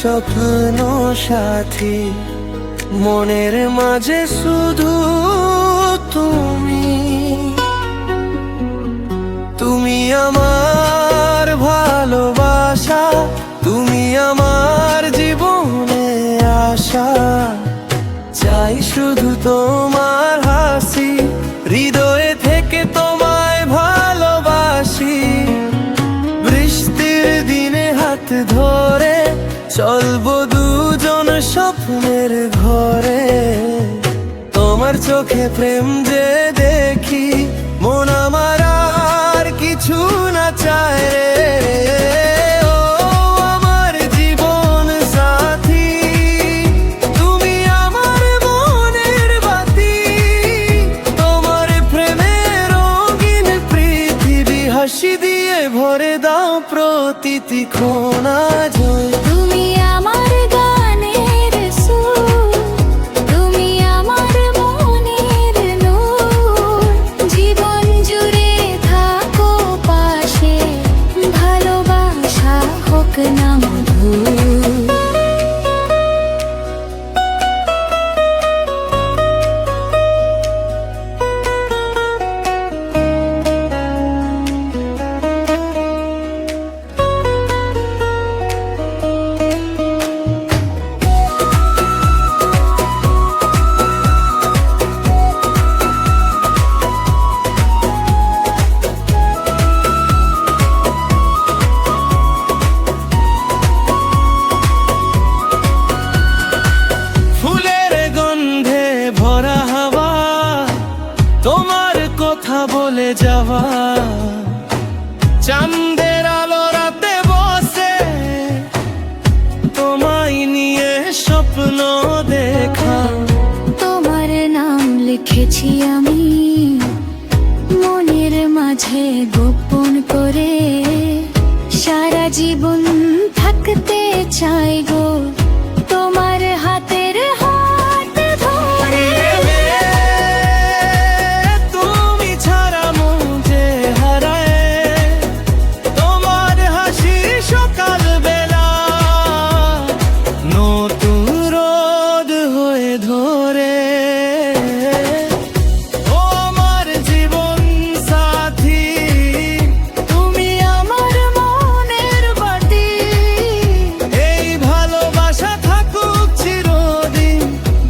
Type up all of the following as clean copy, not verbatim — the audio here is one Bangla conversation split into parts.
স্বপ্ন সাথী, মনের মাঝে শুধু তুমি। তুমি আমার ভালোবাসা, তুমি আমার জীবনে আশা। চাই শুধু তোমার হাসি, হৃদয়ে থেকে তোমায় ভালোবাসি। বৃষ্টির দিনে হাত ধরে চলবো দুজন স্বপ্নের ঘরে। তোমার চোখে প্রেম যে দেখি, মন আমার আর কিছু না চায় রে। ও আমার জীবন সাথী, তুমি আমার মনের বাতি। তোমার প্রেমের রঙিন পৃথিবী, হাসি দিয়ে ভরে দাও প্রতিটি কোণা জয়। তুমি আমার গানের সুর, তুমি আমার মনের নূর। জীবন জুড়ে থাকো পাশে, ভালোবাসা হোক না মধুর। তোমার কথা বলে যাওয়া, চাঁদের আলো রাতে বসে তোমায় নিয়ে স্বপ্ন দেখা। তোমার নাম লিখেছি আমি মনের মাঝে গোপন করে। সারা জীবন থাকতে চাই গো তোমার হাতের হাত ধরে। তুমি ছাড়া মন যে হারায়, তোমার হাসি সকাল বেলা নতুন রোদ হয়ে ধরে। ও আমার জীবন সাথী, তুমি আমার মনের বাতি। এই ভালোবাসা থাকুক চিরদিন,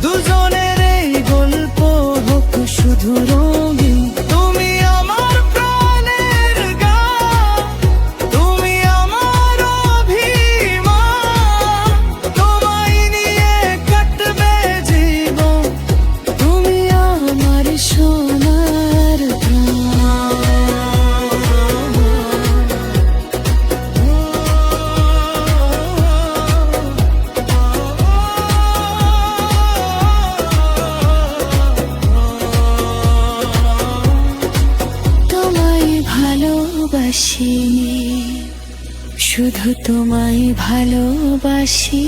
দুজনের এই গল্প হোক শুধু রঙিন। তুমি আমার প্রাণের গান, তুমি আমার অভিমান। তোমায় নিয়ে কাটবে জীবন, তুমি আমার সোনার তোমায় ভালোবাসি, শুধু তোমায় ভালোবাসি।